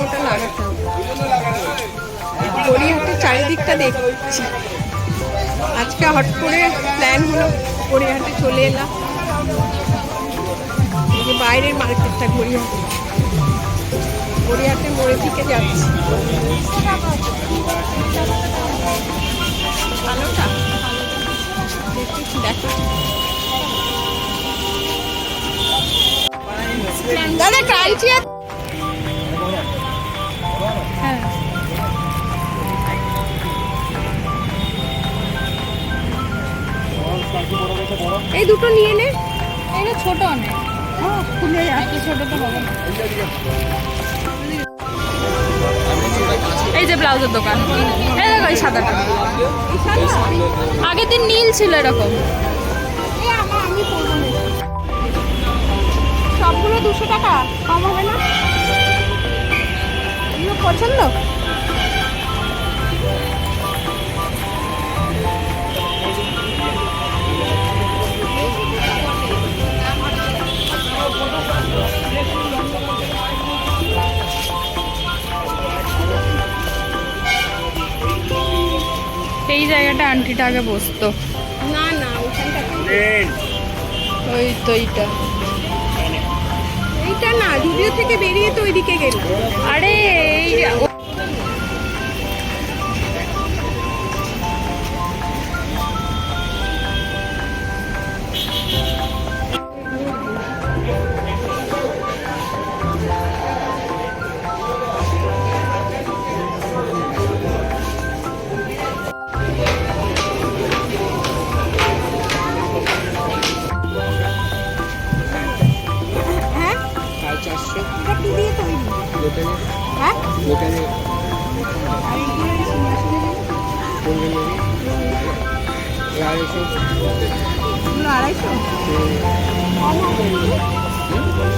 ওটা লাগাতে হবে। গড়িয়াহাটের চারিদিকটা দেখছি। আজকে হট করে প্ল্যান হলো গড়িয়াহাটে চলে এলাম। যে বাইরের মার্কেটটা গড়িয়াহাটের মোড়ের দিকে যাচ্ছি। ভালোটা দেখো দাদা ক্রাঞ্চি। হ্যাঁ এই দুটো নিয়ে নে। এটা ছোট অনেক। হ্যাঁ খুলে একই ছোট তো হবে না। এই যে ব্লাউজের দোকান, এই দেখো এই সাদাটা। আগের দিন নীল ছিল এরকম। আমি করবো না। সবগুলো 200 টাকা, কম হবে না? এগুলো পছন্দ? এই জায়গাটা আন্টিটা আগে বসতো। না না ওখানটাতে ওই তো এইটা না, জুডিও থেকে বেরিয়ে তো ওইদিকে গেলাম। আরে এই এটা কি দিয়ে তৈরি? হ্যাঁ আর এইগুলো এই সিংহাসনে এগুলো 250? কম হবে?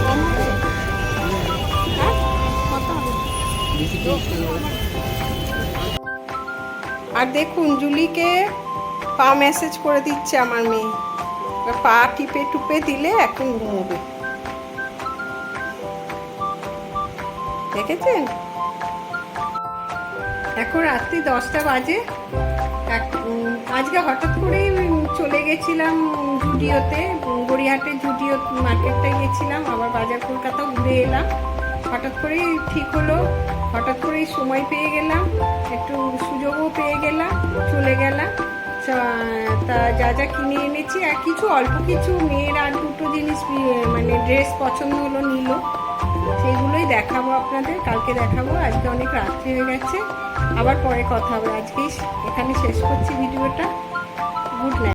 কম হবে? হ্যাঁ কত হবে? আর দেখুন জুলিকে পা ম্যাসেজ করে দিচ্ছে আমার মেয়ে। পা টিপে টুপে দিলে এখন ঘুমোবে। দেখেছেন? এখন রাত্রি 10টা বাজে। আজকে হঠাৎ করেই চলে গেছিলাম জুডিওতে, গড়িয়াহাটের জুডিও মার্কেটটায় গেছিলাম, আবার বাজার কলকাতা ঘুরে এলাম। হঠাৎ করেই ঠিক হলো, হঠাৎ করেই সময় পেয়ে গেলাম, একটু সুযোগও পেয়ে গেলাম, চলে গেলাম। তা যা যা কিনে এনেছি, আর কিছু অল্প কিছু মেয়ের আর দুটো জিনিস মানে ড্রেস পছন্দ হলো, নিল। সেইগুলোই দেখাবো আপনাদের, কালকে দেখাবো। আজকে অনেক রাত্রি হয়ে গেছে, আবার পরে কথা হবে। আজকেই এখানে শেষ করছি ভিডিওটা। Good night.